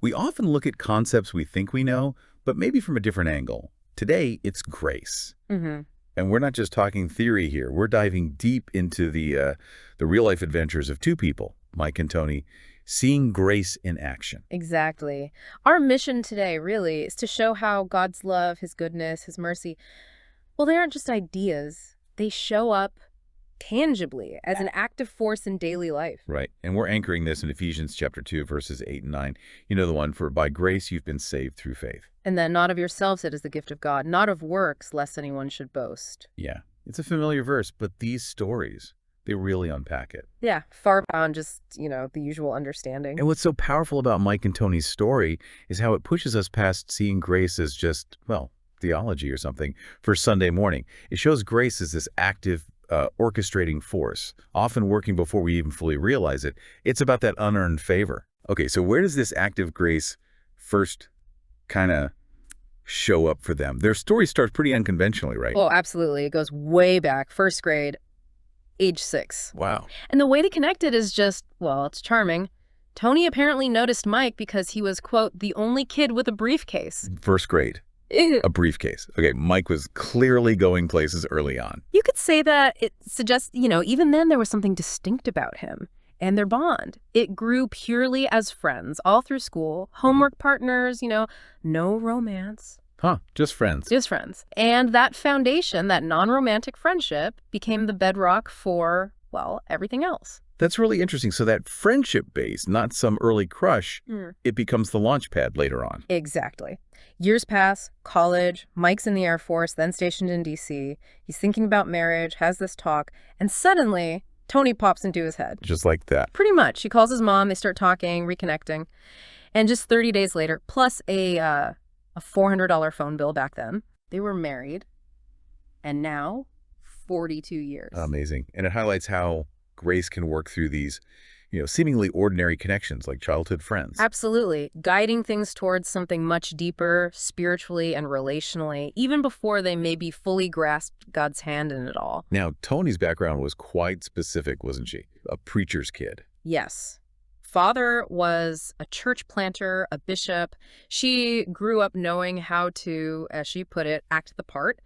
We often look at concepts we think we know, but maybe from a different angle. Today, it's grace. Mm-hmm. And we're not just talking theory here. We're diving deep into the real-life adventures of two people, Mike and Toni, seeing grace in action. Exactly. Our mission today, really, is to show how God's love, his goodness, his mercy, well, they aren't just ideas. They show up tangibly as an active force in daily life. Right. And we're anchoring this in Ephesians chapter 2, verses 8 and 9. You know the one, for by grace you've been saved through faith. And then not of yourselves, it is the gift of God, not of works, lest anyone should boast. Yeah. It's a familiar verse, but these stories, they really unpack it. Yeah, far beyond just, the usual understanding. And what's so powerful about Mike and Toni's story is how it pushes us past seeing grace as just, well, theology or something for Sunday morning. It shows grace as this active, orchestrating force, often working before we even fully realize it. It's about that unearned favor. Okay, so where does this active grace first kind of show up for them? Their story starts pretty unconventionally, right? Oh, absolutely. It goes way back, first grade, age 6. Wow. And the way to connect it is just, well, it's charming. Toni apparently noticed Mike because he was, quote, the only kid with a briefcase. First grade. A briefcase. Okay, Mike was clearly going places early on. You could say that it suggests, even then there was something distinct about him and their bond. It grew purely as friends all through school, homework partners, no romance. Huh, just friends. Just friends. And that foundation, that non-romantic friendship, became the bedrock for, well, everything else. That's really interesting. So that friendship base, not some early crush, it becomes the launch pad later on. Exactly. Years pass, college, Mike's in the Air Force, then stationed in D.C. He's thinking about marriage, has this talk, and suddenly Toni pops into his head. Just like that. Pretty much. He calls his mom, they start talking, reconnecting. And just 30 days later, plus a $400 phone bill back then, they were married. And now, 42 years. Amazing. And it highlights how grace can work through these, seemingly ordinary connections like childhood friends. Absolutely. Guiding things towards something much deeper, spiritually and relationally, even before they maybe fully grasped God's hand in it all. Now, Toni's background was quite specific, wasn't she? A preacher's kid. Yes. Father was a church planter, a bishop. She grew up knowing how to, as she put it, act the part.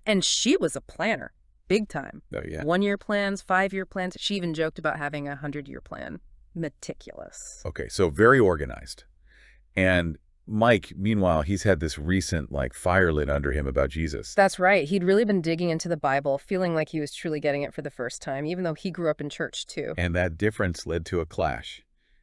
And she was a planner. Big time. Oh, yeah. 1-year plans, 5-year plans. She even joked about having a 100-year plan. Meticulous. Okay, so very organized. And Mike, meanwhile, he's had this recent, fire lit under him about Jesus. That's right. He'd really been digging into the Bible, feeling like he was truly getting it for the first time, even though he grew up in church, too. And that difference led to a clash,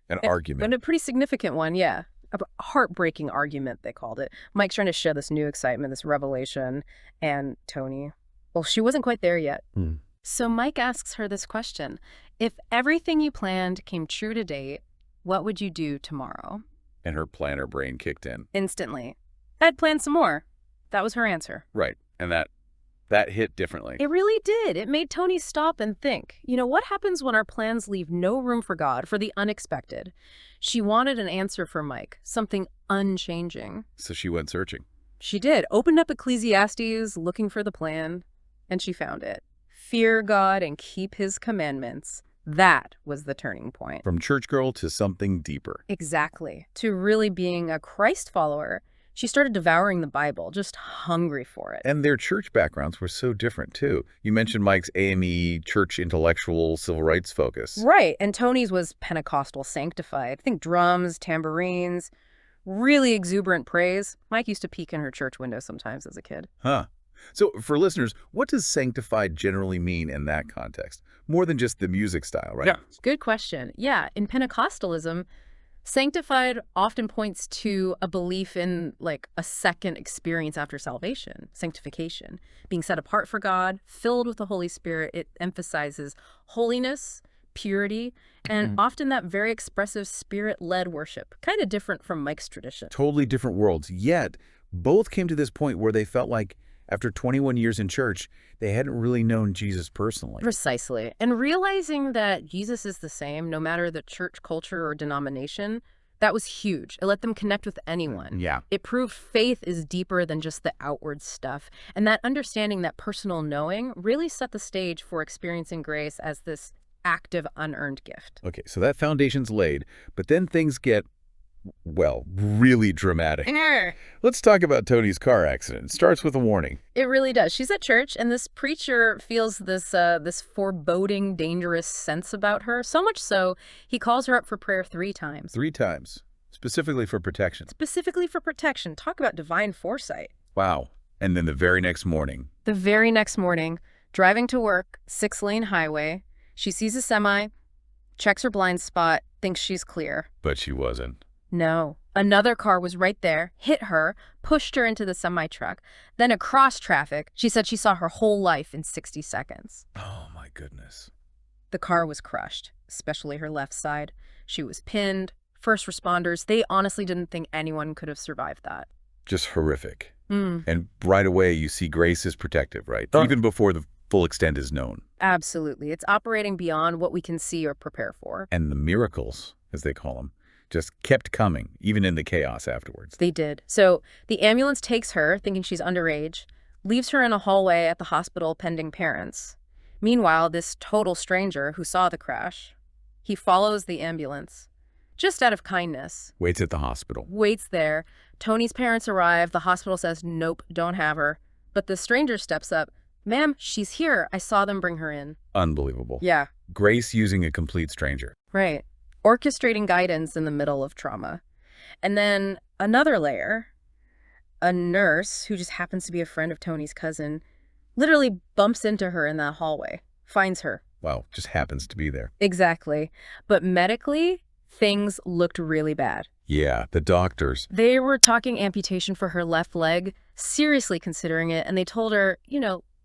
an argument. And a pretty significant one, yeah. A heartbreaking argument, they called it. Mike's trying to show this new excitement, this revelation, and Toni, well, she wasn't quite there yet. So Mike asks her this question. If everything you planned came true to date, what would you do tomorrow? And her planner brain kicked in. Instantly. I'd plan some more. That was her answer. Right. And that hit differently. It really did. It made Toni stop and think. What happens when our plans leave no room for God, for the unexpected? She wanted an answer for Mike, something unchanging. So she went searching. She did. Opened up Ecclesiastes, looking for the plan. And she found it. Fear God and keep his commandments. That was the turning point. From church girl to something deeper. Exactly. To really being a Christ follower. She started devouring the Bible, just hungry for it. And their church backgrounds were so different, too. You mentioned Mike's AME, church intellectual, civil rights focus. Right. And Toni's was Pentecostal sanctified. Think drums, tambourines, really exuberant praise. Mike used to peek in her church window sometimes as a kid. Huh. So for listeners, what does sanctified generally mean in that context? More than just the music style, right? Yeah. Good question. Yeah. In Pentecostalism, sanctified often points to a belief in a second experience after salvation, sanctification, being set apart for God, filled with the Holy Spirit. It emphasizes holiness, purity, and often that very expressive spirit-led worship, kind of different from Mike's tradition. Totally different worlds. Yet, both came to this point where they felt like after 21 years in church, they hadn't really known Jesus personally. Precisely. And realizing that Jesus is the same, no matter the church culture or denomination, that was huge. It let them connect with anyone. Yeah. It proved faith is deeper than just the outward stuff. And that understanding, that personal knowing, really set the stage for experiencing grace as this active, unearned gift. Okay, so that foundation's laid, but then things get Well, really dramatic. Let's talk about Toni's car accident. It starts with a warning. It really does. She's at church, and this preacher feels this foreboding, dangerous sense about her. So much so, he calls her up for prayer 3 times. 3 times, specifically for protection. Specifically for protection. Talk about divine foresight. Wow. And then the very next morning. The very next morning, driving to work, 6-lane highway, she sees a semi, checks her blind spot, thinks she's clear. But she wasn't. No. Another car was right there, hit her, pushed her into the semi-truck. Then across traffic, she said she saw her whole life in 60 seconds. Oh, my goodness. The car was crushed, especially her left side. She was pinned. First responders, they honestly didn't think anyone could have survived that. Just horrific. And right away, you see Grace is protective, right? Even before the full extent is known. Absolutely. It's operating beyond what we can see or prepare for. And the miracles, as they call them, just kept coming, even in the chaos afterwards. They did. So the ambulance takes her, thinking she's underage, leaves her in a hallway at the hospital pending parents. Meanwhile, this total stranger who saw the crash, he follows the ambulance, just out of kindness. Waits at the hospital. Waits there. Toni's parents arrive. The hospital says, nope, don't have her. But the stranger steps up. Ma'am, she's here. I saw them bring her in. Unbelievable. Yeah. Grace using a complete stranger. Right. Orchestrating guidance in the middle of trauma. And then another layer, a nurse who just happens to be a friend of Toni's cousin, literally bumps into her in that hallway, finds her. Wow, just happens to be there. Exactly. But medically, things looked really bad. Yeah, the doctors. They were talking amputation for her left leg, seriously considering it, and they told her,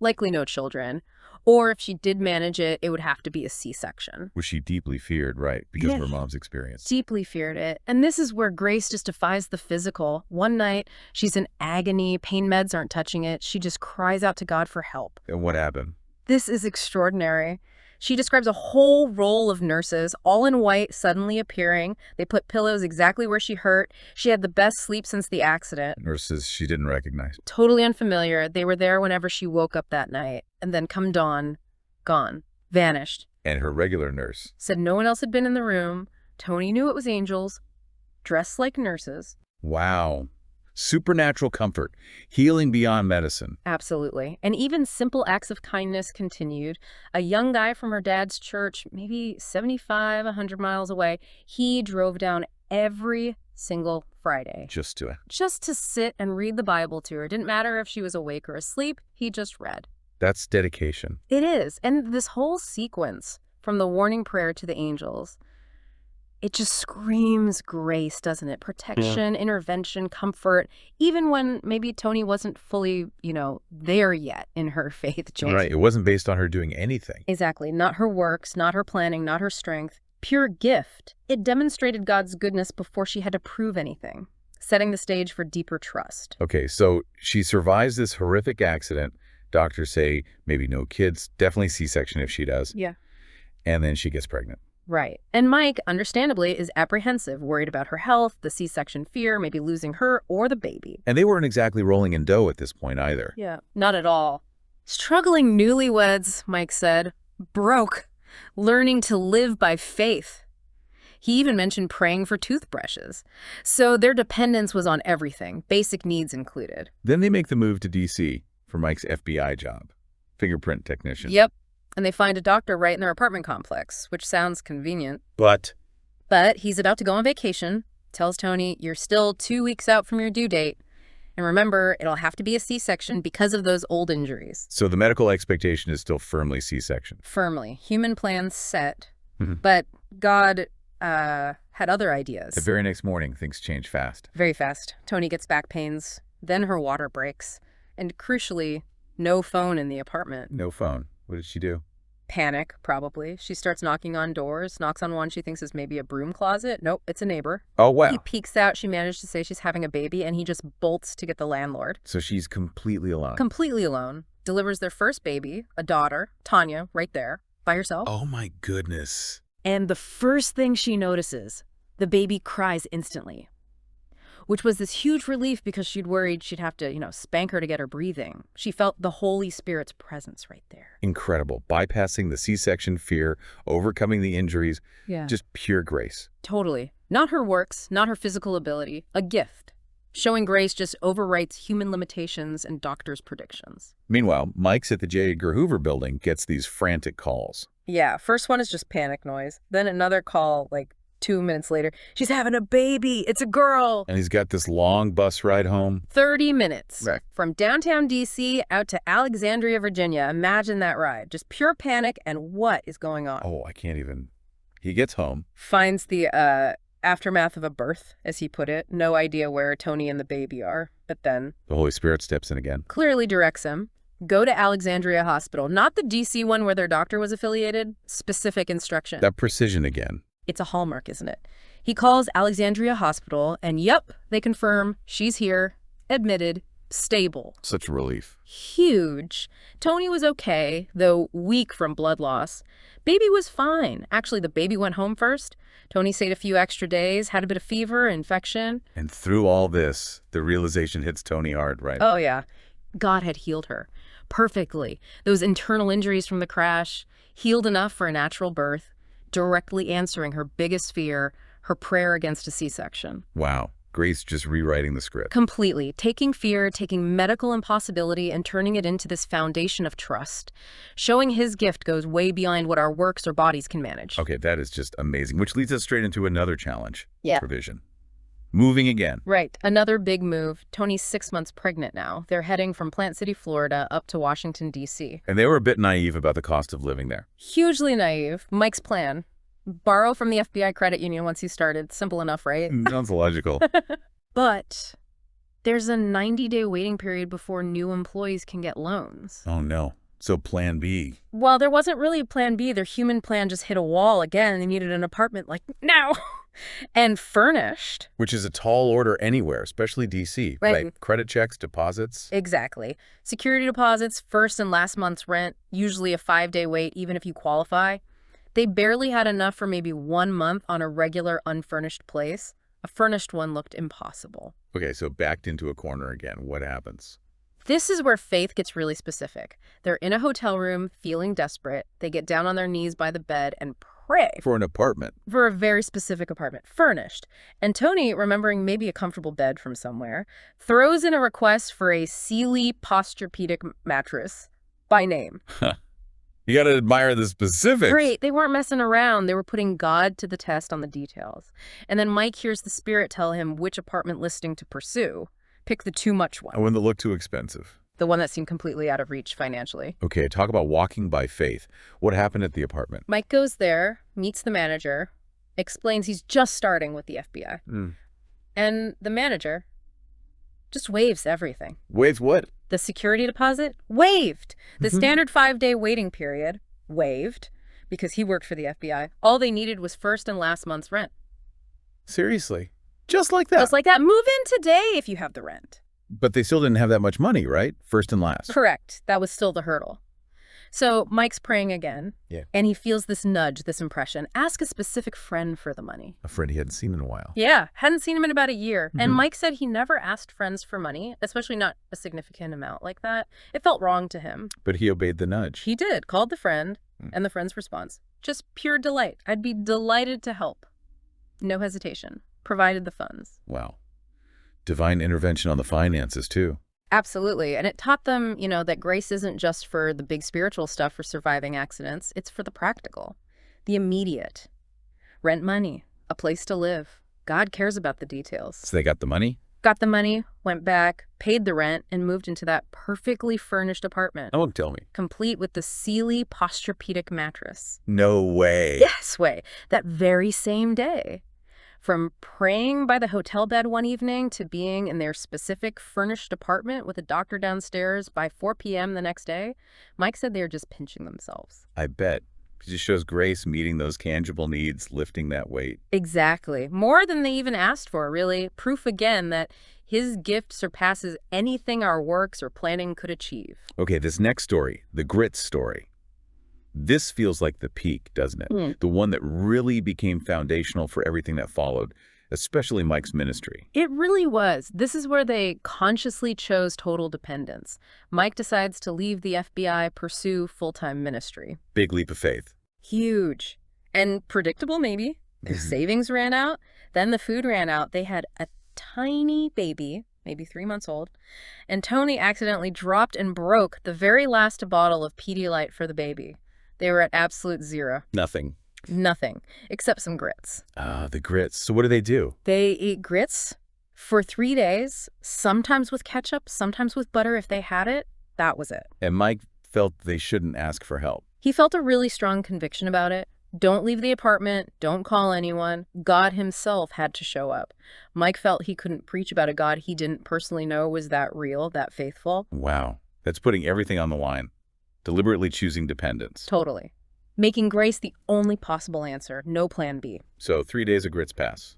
likely no children. Or if she did manage it, it would have to be a C-section. Which she deeply feared, right? Because of her mom's experience. Deeply feared it. And this is where Grace just defies the physical. One night, she's in agony. Pain meds aren't touching it. She just cries out to God for help. And what happened? This is extraordinary. She describes a whole roll of nurses, all in white, suddenly appearing. They put pillows exactly where she hurt. She had the best sleep since the accident. Nurses she didn't recognize. Totally unfamiliar. They were there whenever she woke up that night. And then come dawn, gone, vanished. And her regular nurse said no one else had been in the room. Toni knew it was angels, dressed like nurses. Wow. Supernatural comfort, healing beyond medicine. Absolutely. And even simple acts of kindness continued. A young guy from her dad's church, maybe 75, 100 miles away, he drove down every single Friday. Just to sit and read the Bible to her. Didn't matter if she was awake or asleep, he just read. That's dedication. It is. And this whole sequence, from the warning prayer to the angels, it just screams grace, doesn't it? Protection, intervention, comfort, even when maybe Toni wasn't fully, there yet in her faith journey. Right. It wasn't based on her doing anything. Exactly. Not her works, not her planning, not her strength. Pure gift. It demonstrated God's goodness before she had to prove anything, setting the stage for deeper trust. Okay, so she survives this horrific accident. Doctors say maybe no kids, definitely C-section if she does. Yeah. And then she gets pregnant. Right. And Mike, understandably, is apprehensive, worried about her health, the C-section fear, maybe losing her or the baby. And they weren't exactly rolling in dough at this point either. Yeah, not at all. Struggling newlyweds, Mike said, broke, learning to live by faith. He even mentioned praying for toothbrushes. So their dependence was on everything, basic needs included. Then they make the move to D.C. for Mike's FBI job, fingerprint technician. Yep. And they find a doctor right in their apartment complex, which sounds convenient. But he's about to go on vacation, tells Toni, you're still 2 weeks out from your due date. And remember, it'll have to be a C-section because of those old injuries. So the medical expectation is still firmly C-section. Firmly. Human plans set. But God had other ideas. The very next morning, things change fast. Very fast. Toni gets back pains. Then her water breaks. And crucially, no phone in the apartment. No phone. What did she do? Panic, probably. She starts knocking on doors, knocks on one she thinks is maybe a broom closet. Nope, it's a neighbor. Oh, wow. He peeks out. She managed to say she's having a baby, and he just bolts to get the landlord. So she's completely alone. Completely alone. Delivers their first baby, a daughter, Tanya, right there, by herself. Oh, my goodness. And the first thing she notices, the baby cries instantly, which was this huge relief because she'd worried she'd have to, spank her to get her breathing. She felt the Holy Spirit's presence right there. Incredible. Bypassing the C-section fear, overcoming the injuries. Yeah. Just pure grace. Totally. Not her works, not her physical ability, a gift. Showing grace just overwrites human limitations and doctors' predictions. Meanwhile, Mike's at the J. Edgar Hoover building gets these frantic calls. Yeah, first one is just panic noise. Then another call, like 2 minutes later, she's having a baby. It's a girl. And he's got this long bus ride home. 30 minutes. Right. From downtown D.C. out to Alexandria, Virginia. Imagine that ride. Just pure panic, and what is going on? Oh, I can't even. He gets home. Finds the aftermath of a birth, as he put it. No idea where Toni and the baby are. But then The Holy Spirit steps in again. clearly directs him. Go to Alexandria Hospital. Not the D.C. one where their doctor was affiliated. Specific instruction. That precision again. It's a hallmark, isn't it? He calls Alexandria Hospital, and yep, they confirm she's here, admitted, stable. Such a relief. Huge. Toni was okay, though weak from blood loss. Baby was fine. Actually, the baby went home first. Toni stayed a few extra days, had a bit of fever, infection. And through all this, the realization hits Toni hard, right? Oh, yeah. God had healed her perfectly. Those internal injuries from the crash, healed enough for a natural birth, directly answering her biggest fear, her prayer against a C-section. Wow. Grace just rewriting the script. Completely. Taking fear, taking medical impossibility, and turning it into this foundation of trust. Showing his gift goes way beyond what our works or bodies can manage. Okay, that is just amazing, which leads us straight into another challenge. Yeah. Provision. Moving again. Right. Another big move. Toni's 6 months pregnant now. They're heading from Plant City, Florida, up to Washington, D.C. And they were a bit naive about the cost of living there. Hugely naive. Mike's plan. Borrow from the FBI credit union once he started. Simple enough, right? Sounds logical. But there's a 90-day waiting period before new employees can get loans. Oh, no. So plan B. Well, there wasn't really a plan B. Their human plan just hit a wall again. They needed an apartment like now. And furnished. Which is a tall order anywhere, especially D.C. Right. Credit checks, deposits. Exactly. Security deposits, first and last month's rent, usually a 5-day wait, even if you qualify. They barely had enough for maybe 1 month on a regular unfurnished place. A furnished one looked impossible. Okay, so backed into a corner again. What happens? This is where faith gets really specific. They're in a hotel room, feeling desperate. They get down on their knees by the bed and pray. For an apartment. For a very specific apartment, furnished. And Toni, remembering maybe a comfortable bed from somewhere, throws in a request for a Sealy Posturepedic mattress by name. You got to admire the specifics. Great. They weren't messing around. They were putting God to the test on the details. And then Mike hears the Spirit tell him which apartment listing to pursue. Pick the too much one. One that looked too expensive. The one that seemed completely out of reach financially. Okay, talk about walking by faith. What happened at the apartment? Mike goes there, meets the manager, explains he's just starting with the FBI. And the manager just waives everything. Waives what? The security deposit? Waived. The standard 5-day waiting period? Waived. Because he worked for the FBI. All they needed was first and last month's rent. Seriously? Just like that? Just like that. Move in today if you have the rent. But they still didn't have that much money, right? First and last. Correct. That was still the hurdle. So Mike's praying again. Yeah. And he feels this nudge, this impression. Ask a specific friend for the money. A friend he hadn't seen in a while. Yeah. Hadn't seen him in about a year. And Mike said he never asked friends for money, especially not a significant amount like that. It felt wrong to him. But he obeyed the nudge. He did. Called the friend. And the friend's response. Just pure delight. I'd be delighted to help. No hesitation. Provided the funds. Wow. Divine intervention on the finances, too. Absolutely. And it taught them, that grace isn't just for the big spiritual stuff for surviving accidents. It's for the practical, the immediate. Rent money, a place to live. God cares about the details. So they got the money? Got the money, went back, paid the rent, and moved into that perfectly furnished apartment. Oh, tell me. Complete with the Sealy Posturepedic mattress. No way. Yes, way. That very same day. From praying by the hotel bed one evening to being in their specific furnished apartment with a doctor downstairs by 4 p.m. the next day, Mike said they were just pinching themselves. I bet. It just shows grace meeting those tangible needs, lifting that weight. Exactly. More than they even asked for, really. Proof again that his gift surpasses anything our works or planning could achieve. Okay, this next story, the grit story. This feels like the peak, doesn't it? The one that really became foundational for everything that followed, especially Mike's ministry. It really was. This is where they consciously chose total dependence. Mike decides to leave the FBI, pursue full-time ministry. Big leap of faith. Huge. And predictable, maybe. Their savings ran out. Then the food ran out. They had a tiny baby, maybe 3 months old, and Toni accidentally dropped and broke the very last bottle of Pedialyte for the baby. They were at absolute zero. Nothing. Nothing, except some grits. Ah, the grits. So what do? They ate grits for 3 days, sometimes with ketchup, sometimes with butter if they had it. That was it. And Mike felt they shouldn't ask for help. He felt a really strong conviction about it. Don't leave the apartment. Don't call anyone. God himself had to show up. Mike felt he couldn't preach about a God he didn't personally know was that real, that faithful. Wow. That's putting everything on the line. Deliberately choosing dependence. Totally. Making grace the only possible answer. No plan B. So 3 days of grits pass.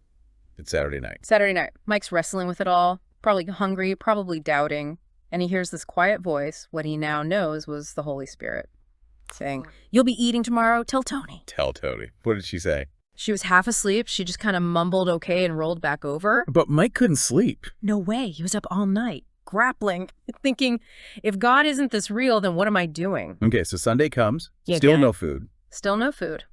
It's Saturday night. Saturday night. Mike's wrestling with it all. Probably hungry, probably doubting. And he hears this quiet voice, what he now knows was the Holy Spirit, saying, "You'll be eating tomorrow. Tell Toni." Tell Toni. What did she say? She was half asleep. She just kind of mumbled okay and rolled back over. But Mike couldn't sleep. No way. He was up all night, grappling, thinking, if God isn't this real, then what am I doing? Okay, so Sunday comes. Yeah, Still gang. no food. Still no food.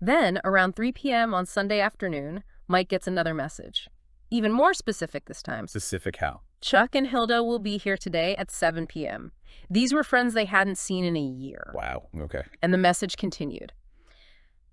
Then, around 3 p.m. on Sunday afternoon, Mike gets another message. Even more specific this time. Specific how? Chuck and Hilda will be here today at 7 p.m. These were friends they hadn't seen in a year. Wow. Okay. And the message continued.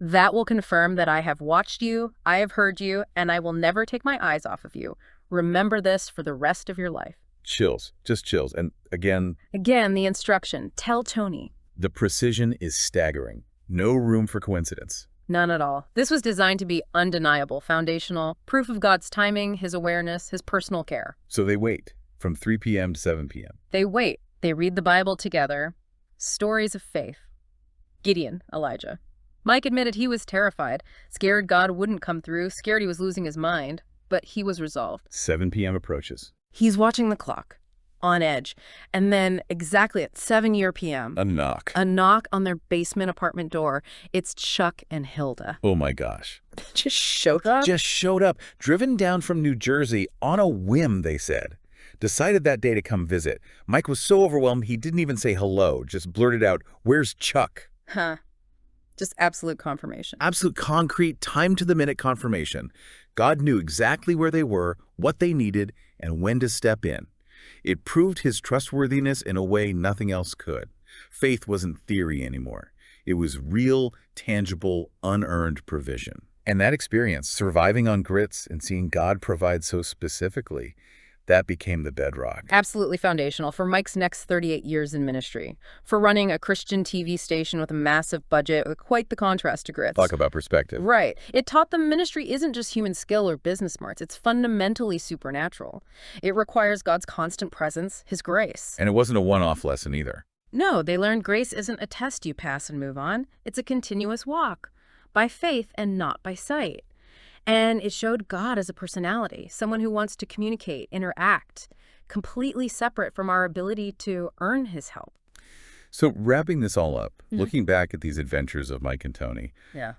That will confirm that I have watched you, I have heard you, and I will never take my eyes off of you. Remember this for the rest of your life. Chills. Just chills. And again, the instruction. Tell Toni. the precision is staggering. No room for coincidence. None at all. This was designed to be undeniable, foundational, proof of God's timing, his awareness, his personal care. So they wait from 3 p.m. to 7 p.m. They wait. They read the Bible together. Stories of faith. Gideon, Elijah. Mike admitted he was terrified, scared God wouldn't come through, scared he was losing his mind, but he was resolved. 7 p.m. approaches. He's watching the clock, on edge, and then exactly at 7 p.m. A knock. A knock on their basement apartment door. It's Chuck and Hilda. Oh my gosh. Just showed up? Just showed up, driven down from New Jersey on a whim, they said. Decided that day to come visit. Mike was so overwhelmed he didn't even say hello, just blurted out, "Where's Chuck?" Huh. Just absolute confirmation. Absolute concrete, time-to-the-minute confirmation. God knew exactly where they were, what they needed, and when to step in. It proved his trustworthiness in a way nothing else could. Faith wasn't theory anymore. It was real, tangible, unearned provision. And that experience, surviving on grits and seeing God provide so specifically, that became the bedrock. Absolutely foundational for Mike's next 38 years in ministry, for running a Christian TV station with a massive budget with quite the contrast to grits. Talk about perspective. Right. It taught them ministry isn't just human skill or business smarts. It's fundamentally supernatural. It requires God's constant presence, his grace. And it wasn't a one-off lesson either. No, they learned grace isn't a test you pass and move on. It's a continuous walk, by faith and not by sight. And it showed God as a personality, someone who wants to communicate, interact, completely separate from our ability to earn his help. So wrapping this all up, looking back at these adventures of Mike and Toni,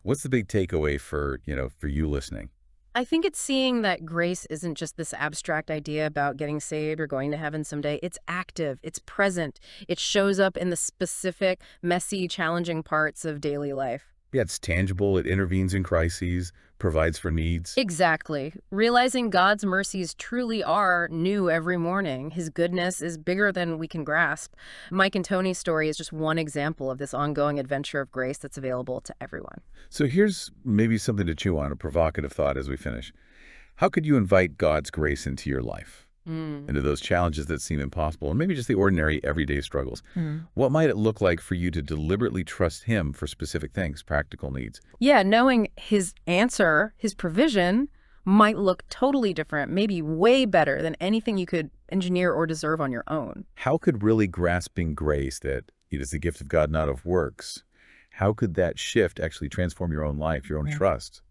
what's the big takeaway for you listening? I think it's seeing that grace isn't just this abstract idea about getting saved or going to heaven someday. It's active, it's present, it shows up in the specific, messy, challenging parts of daily life. Yeah, it's tangible, it intervenes in crises, provides for needs. Exactly. Realizing God's mercies truly are new every morning. His goodness is bigger than we can grasp. Mike and Toni's story is just one example of this ongoing adventure of grace that's available to everyone. So here's maybe something to chew on, a provocative thought as we finish. How could you invite God's grace into your life? Into those challenges that seem impossible, and maybe just the ordinary everyday struggles. What might it look like for you to deliberately trust him for specific things, practical needs? Yeah, knowing his answer, his provision, might look totally different, maybe way better than anything you could engineer or deserve on your own. How could really grasping grace that it is the gift of God, not of works, how could that shift actually transform your own life, your own trust?